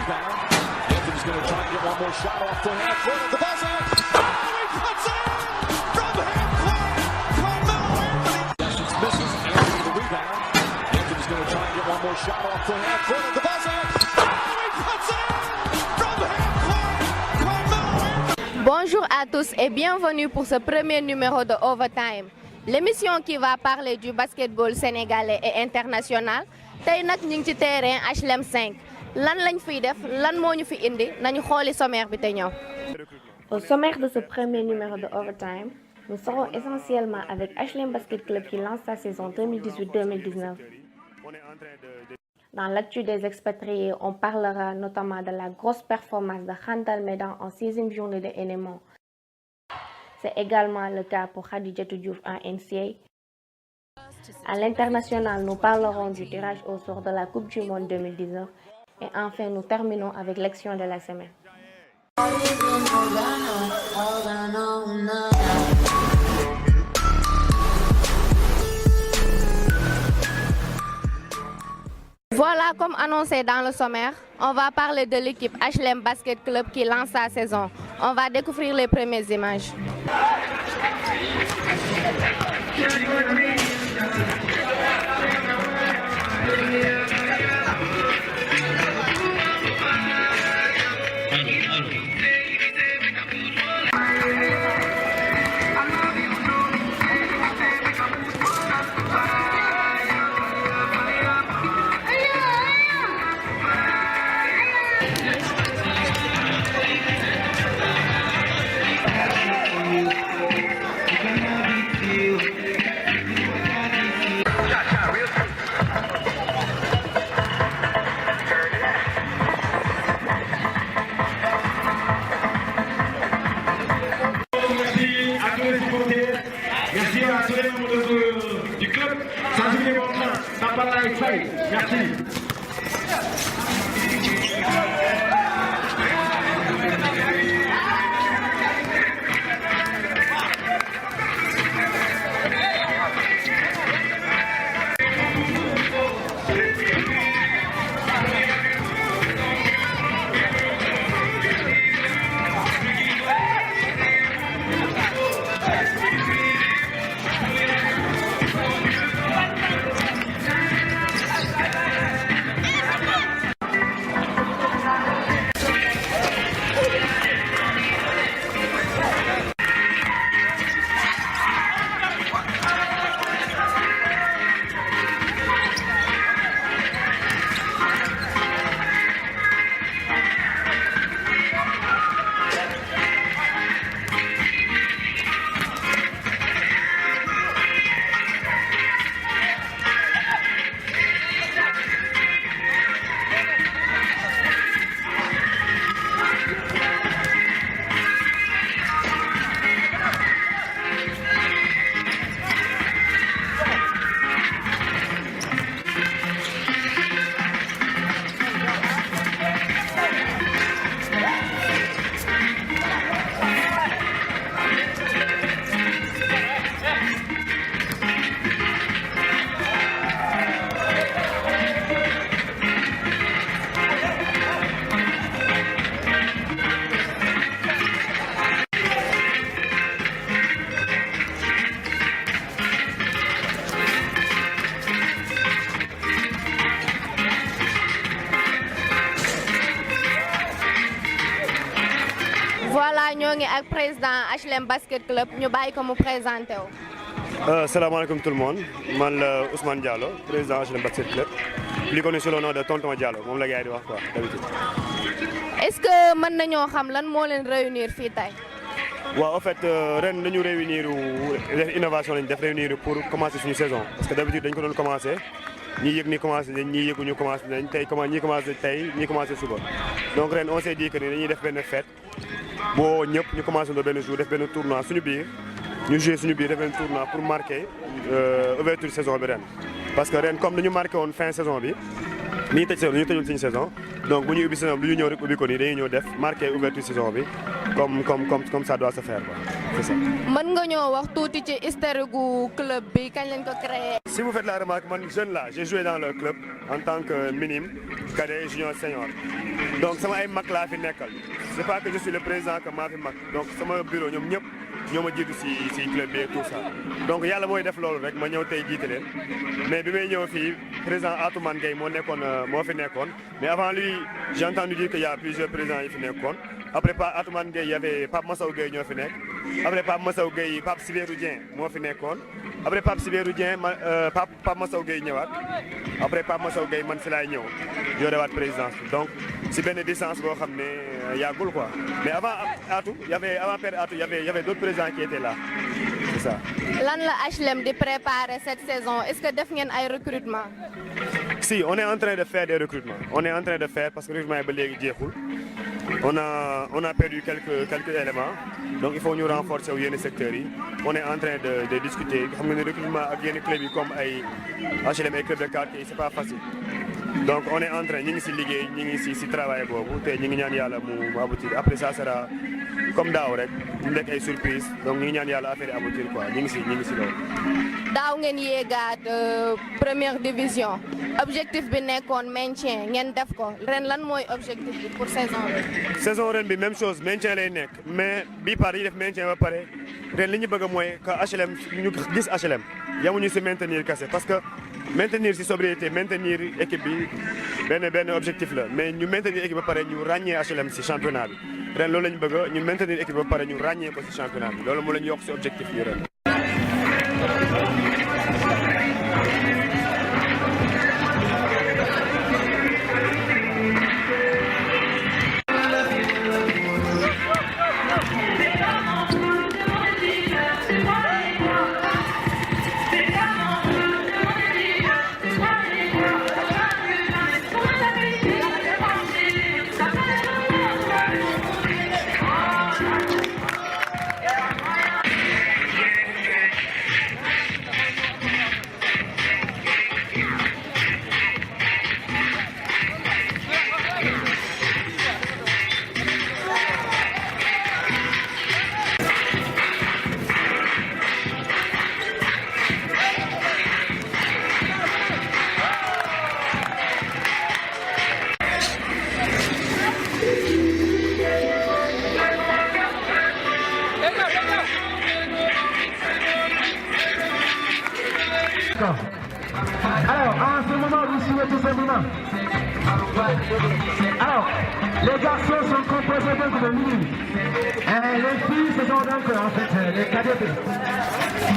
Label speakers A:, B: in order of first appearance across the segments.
A: rebound. Anthony's going to try to get one more shot off the half court. The ball's out. Oh, he puts it in from half court. Carmelo Anthony. Sessions misses. Anthony the rebound. Anthony's going to try to get one more shot off the half court. The ball's out. Oh, he puts it in from half court. Carmelo Anthony.
B: Bonjour à tous et bienvenue pour ce premier numéro de Overtime. L'émission qui va parler du basketball sénégalais et international. Tey nag ñu ngi ci terrain HLM 5 lan lañ fiy def lan moo ñu fi indi nañu xooli sommaire bi te ñëw. Au sommaire de ce premier numéro de Overtime, nous serons essentiellement avec HLM Basket Club qui lance sa saison 2018-2019. Dans l'actu des expatriés, on parlera notamment de la grosse performance de Khandal Medan en 6e journée de NMO. C'est également le cas pour Khadijatou Diouf en NCA. À l'international, nous parlerons du tirage au sort de la Coupe du Monde 2019 et enfin nous terminons avec l'action de la semaine. Voilà, comme annoncé dans le sommaire, on va parler de l'équipe HLM Basket Club qui lance sa saison. On va découvrir les premières images.
C: Merci à tous les membres du club. Sans oublier mon frère, Tapala et Faye. Merci. Voilà, ñoo ngi ak président HLM Basket Club ñu bàyyi ko mu présenté wu.
D: Salaamaaleykum tout le monde man la Ousmane Diallo président HLM Basket Club plus connu sous le nom de Tonton Diallo moom la gars yi di wax quoi d'habitude.
B: Est-ce que mën nañoo xam lan moo leen réunir fii tey.
D: waaw en fait ren dañu réunir innovation lañu def réunir pour commencer suñu saison parce que d'habitude dañ ko doon commencer ñii yëg ni commencé nañ ñii yëguñu commencé nañ tey ñii commencé tey ñii commencé suba donc ren on s'est dit que ni dañuy def benn fête boo ñëpp ñu commencé ndoo benn jour def benn tournoi suñu biir ñu joué suñu biir def benn tournoi pour marquer ouverture saison bi ren parce que ren comme dañu marqué woon fin saison bi ni ñu tëj saison ñu tëjul suñu saison donc bu ñuy ubbi saison bi du ñu ñëw rek ubbi ko nii dañuy ñëw def marqué ouverture saison bi comme ça doit se faire quoi. c'est ça.
B: mën nga ñoo wax tuuti ci historique gu club bi kañ lañ ko créé.
D: Si vous faites la remarque, man jeune là, j'ai joué dans le club en tant que minime, cadet, junior, senior. Donc sama ay mag laa fi nekkal. C'est pas que je suis le président que maa fi mag. Donc sama bureau ñoom ñëpp ñoo ma jiitu si club bi et tout ça. Donc yàlla mooy def loolu rek ma ñëw tey jiite leen. Mais bi may ñëw fii président Atoumane Gueye moo fi nekkoon. Mais avant lui, j'ai entendu dire qu'il y a plusieurs présidents yi fi nekkoon. Après Atoumane Gueye, il y avait Pape Massaw Gueye ñoo fi nekk. Après Pape Massaw Gueye, Pape Sibérou Dieng moo fi nekkoon. Après Pape Sibérou Dieng Pape Massaw Gueye ñëwaat après Pape Massaw Gueye man si laay ñëw yorewaat présidence donc si benn distance boo xam ne yàggul quoi mais avant Atou avant Père Atou y avait d'autres présidents qui étaient là c'est ça.
B: lan la HLM di préparer cette saison est-ce que def ngeen ay recrutement.
D: Si on est en train de faire des recrutements parce que recrutement yi ba léegi jeexul. On a perdu quelques éléments donc il faut ñu renforcer wu yenn secteurs yi on est en train de discuter xam nga ne recrutement ak yenn club yi comme ay HLM ay club de quartier c'est pas facile donc on est en train ñi ngi si liggéey ñi ngi si travail boobu te ñi ngi ñaan yàlla mu aboutir après ça sera comme daaw rek mu nekk ay surprise donc ñi ngi ñaan yàlla affaire yi aboutir quoi ñi ngi si loolu.
B: daaw ngeen yéegaat première division objectif bi nekkoon maintien ngeen def ko ren lan mooy objectif bi pour saison bi.
D: saison ren bi même chose maintien lay nekk mais bii par yi def maintien ba pare ren li ñu bëgg mooy que HLM ñu gis HLM yamuñu si maintenir kese parce que maintenir si sobriété maintenir équipe bi benn objectif la mais ñu maintenir équipe ba pare ñu ràññee HLM si championnat bi ren loolu la ñu bëgg ñu maintenir équipe ba pare ñu ràññee ko si championnat bi loolu moo la ñu yokk si objectif bi ren.
C: Alors, en ce moment, vous suivez tout simplement. Alors, les garçons sont composés donc de mini. Les filles, ce sont donc en fait les cadets.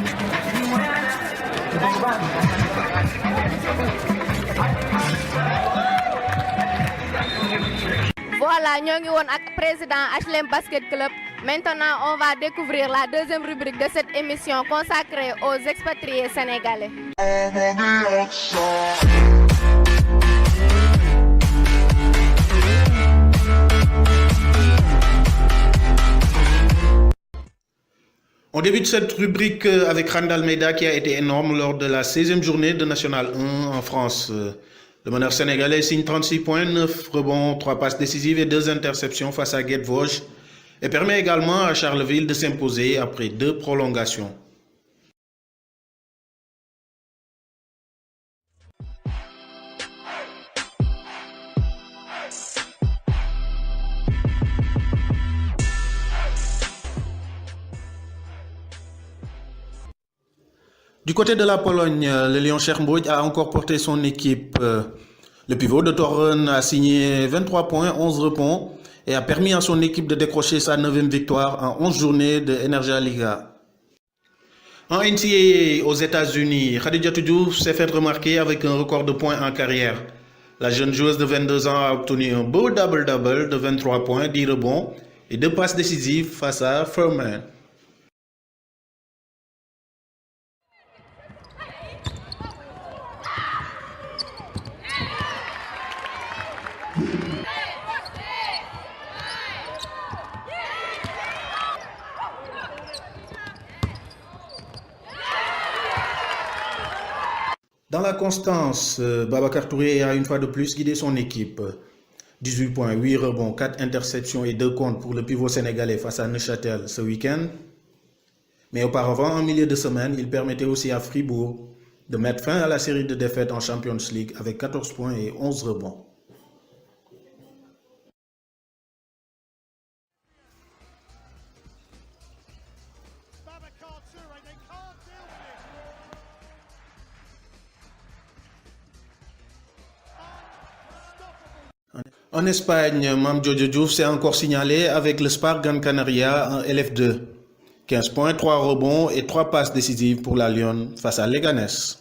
B: Voilà ñoo ngi woon ak président HLM Basket Club. Maintenant, on va découvrir la deuxième rubrique de cette émission consacrée aux expatriés sénégalais.
E: On débute cette rubrique avec Randall Meida qui a été énorme lors de la 16e journée de National 1 en France. Le meneur sénégalais signe 36 points, 9 rebonds, 3 passes décisives et 2 interceptions face à Guet Vosges et permet également à Charleville de s'imposer après 2 prolongations. Du côté de la Pologne, le Lion Cherbourg a encore porté son équipe. Le pivot de Toruń a signé 23 points, 11 rebonds et a permis à son équipe de décrocher sa 9e victoire en 11 journées de Energia Liga. En NCAA aux États-Unis, Khadijatou Diouf s'est fait remarquer avec un record de points en carrière. La jeune joueuse de 22 ans a obtenu un beau double-double de 23 points, 10 rebonds et 2 passes décisives face à Furman. Dans la constance, Babacar Touré a une fois de plus guidé son équipe. 18 points, 8 rebonds, 4 interceptions et 2 comptes pour le pivot sénégalais face à Neuchâtel ce week-end. Mais auparavant, en milieu de semaine, il permettait aussi à Fribourg de mettre fin à la série de défaites en Champions League avec 14 points et 11 rebonds. En Espagne, Mame Jojo Diouf s'est encore signalé avec le Spar Gran Canaria en LF2. 15 points, 3 rebonds et 3 passes décisives pour la Lyon face à Leganés.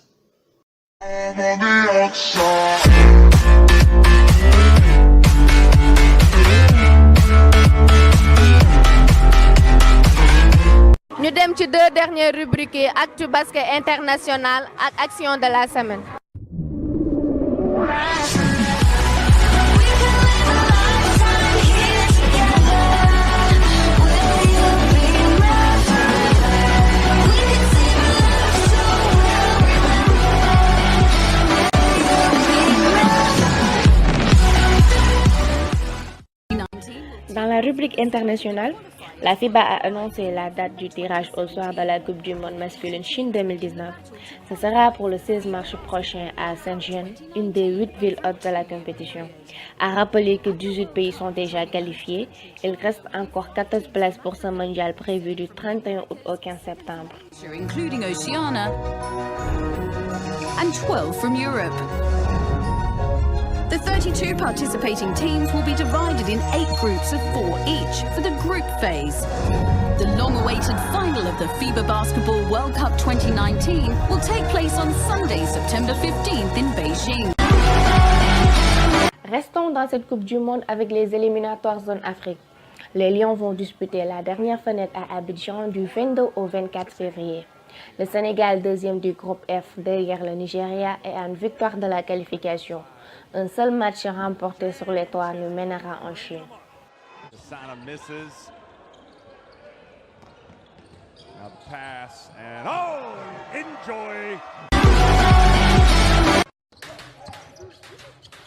B: Ñu dem ci deux dernières rubriques yi Actu Basket International ak Action de la semaine.
F: Dans la rubrique internationale, la FIBA a annoncé la date du tirage au sort de la Coupe du Monde masculine Chine 2019. Ce sera pour le 16 mars prochain à Shenzhen, une des 8 villes hôtes de la compétition. À rappeler que 18 pays sont déjà qualifiés, il reste encore 14 places pour ce mondial prévu du 31 août au 15 septembre.
G: Including Oceania and 12 from Europe. The 32 participating teams will be divided in 8 groups of 4 each for the group phase. The long-awaited final of the FIBA Basketball World Cup 2019 will take place on Sunday, September 15th in Beijing.
F: Restons dans cette Coupe du Monde avec les éliminatoires zone Afrique. Les Lions vont disputer la dernière fenêtre à Abidjan du 22 au 24 février. Le Sénégal, deuxième du groupe F derrière le Nigeria, est à une victoire de la qualification. Un seul match remporté sur les toits nous mènera en Chine.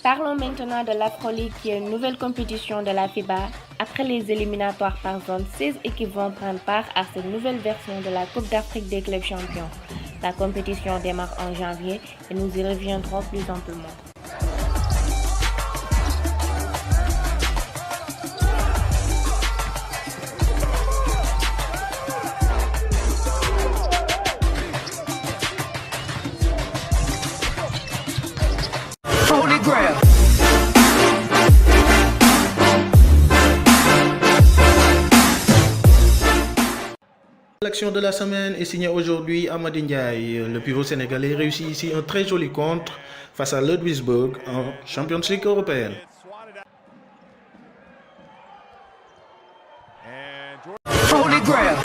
F: Parlons maintenant de l'Afro League qui est une nouvelle compétition de la FIBA. Après les éliminatoires par zone, 16 équipes vont prendre part à cette nouvelle version de la Coupe d'Afrique des clubs champions. La compétition démarre en janvier et nous y reviendrons plus amplement.
E: L'action de la semaine est signée aujourd'hui à Amady Ndiaye. Le pivot sénégalais réussit ici un très joli contre face à Ludwigsburg en Champions League européenne.
A: Holy Grail.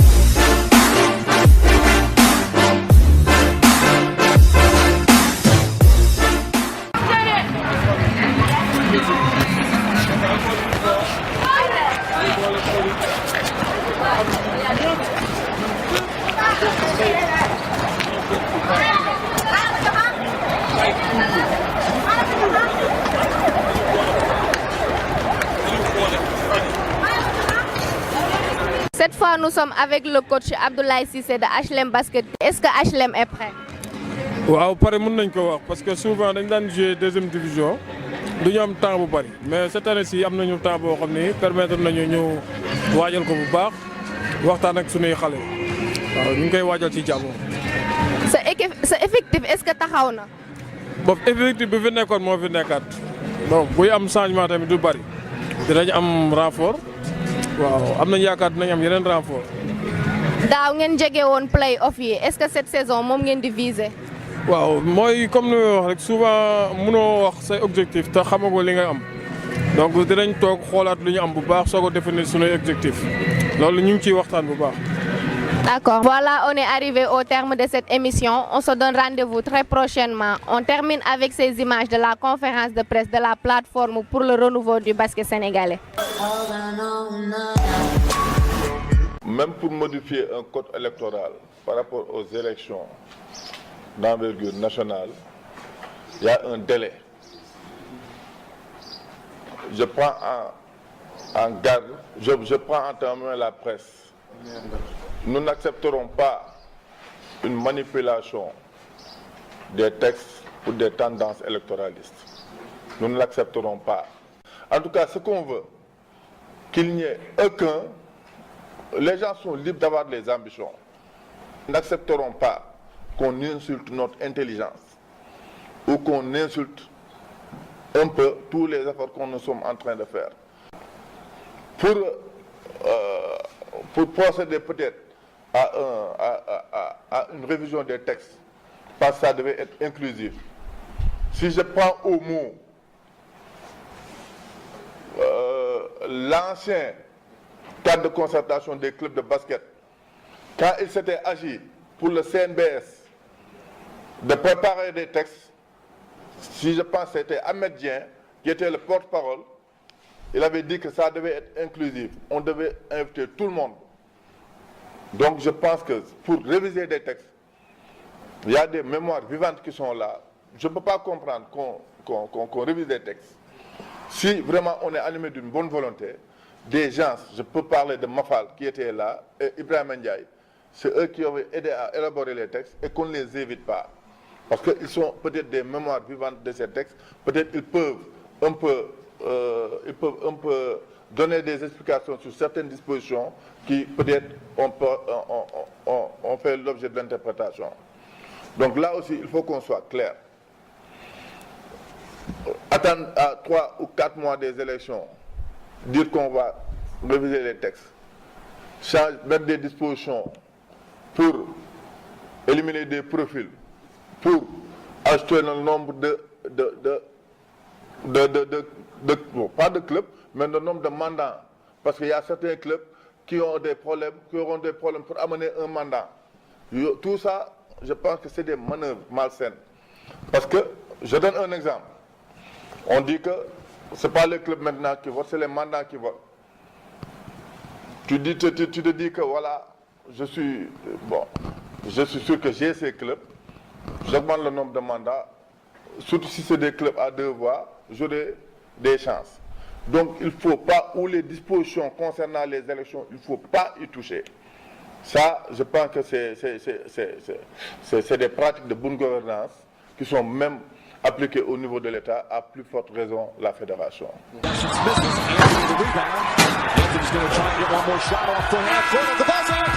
B: Cette fois, nous sommes avec le coach Abdoulaye Cissé de HLM Basket. Est-ce que HLM est prêt?
H: waaw pare mën nañ ko wax parce que souvent dañ daan jouer deuxième division du ñu am temps bu bari mais cette année ci am nañu temps boo xam ni permettre nañu ñu waajal ko bu baax waxtaan ak sunuy xale waaw ñu ngi koy waajal ci jàmm.
B: sa effectif est-ce que taxaw na?
H: boobu effectif bi fi nekkoon moo fi nekkaat donc buy am changement tamit du bari dinañ am renfort waaw am nañu yaakaar dinañ am yeneen renfort.
B: daaw ngeen jege woon play-off yi est-ce que cette saison moom ngeen di viser?
H: waaw mooy comme ni ma wax rek souvent mënoo wax say objectif te xamagoo li ngay am donc dinañ toog xoolaat lu ñu am bu baax soo ko définir suñuy objectif loolu ñu ngi ciy waxtaan bu baax.
B: D'accord. Voilà, on est arrivé au terme de cette émission. On se donne rendez-vous très prochainement. On termine avec ces images de la conférence de presse de la plateforme pour le renouveau du basket sénégalais.
I: Même pour modifier un code électoral par rapport aux élections d'envergure nationale, il y a un délai. Je prends en garde, je prends en témoin la presse. nous n'accepterons pas une manipulation des textes ou des tendances électoralistes. Nous ne l'accepterons pas. En tout cas, ce qu'on veut, qu'il n'y ait aucun... Les gens sont libres d'avoir des ambitions. Nous n'accepterons pas qu'on insulte notre intelligence ou qu'on insulte un peu tous les efforts que nous sommes en train de faire. Pour procéder peut-être à une révision des textes, parce que ça devait être inclusif. Si je prends au mot l'ancien cadre de concertation des clubs de basket, quand il s'était agi pour le CNBS de préparer des textes, si je pense que c'était Ahmed Dien qui était le porte-parole, il avait dit que ça devait être inclusif. On devait inviter tout le monde. Donc je pense que pour réviser des textes, il y a des mémoires vivantes qui sont là. Je ne peux pas comprendre qu'on révise des textes. Si vraiment on est animé d'une bonne volonté, des gens, je peux parler de Mafal qui était là, et Ibrahim Ndiaye, c'est eux qui avaient aidé à élaborer les textes et qu'on ne les évite pas. Parce qu'ils sont peut-être des mémoires vivantes de ces textes, peut-être ils peuvent un peu donner des explications sur certaines dispositions qui peut-être ont fait l'objet de l'interprétation. Donc là aussi, il faut qu'on soit clair. Attendre à 3 ou 4 mois des élections, dire qu'on va réviser les textes, mettre des dispositions pour éliminer des profils, pour ajouter le nombre bon, pas de clubs, mais le nombre de mandats. Parce qu'il y a certains clubs qui auront des problèmes pour amener un mandat. Tout ça, je pense que c'est des manœuvres malsaines. Parce que, je donne un exemple. On dit que ce n'est pas les clubs maintenant qui votent, c'est les mandats qui votent. Tu te dis que voilà, je suis sûr que j'ai ces clubs, j'augmente le nombre de mandats, surtout si c'est des clubs à 2 voix, j'aurai des chances. Donc il ne faut pas, ou les dispositions concernant les élections, il ne faut pas y toucher. Ça, je pense que c'est des pratiques de bonne gouvernance qui sont même appliquées au niveau de l'État, à plus forte raison la fédération.
A: Misses, and the rebound. Anthony's going to try to get one more shot off the half court. The buzzer.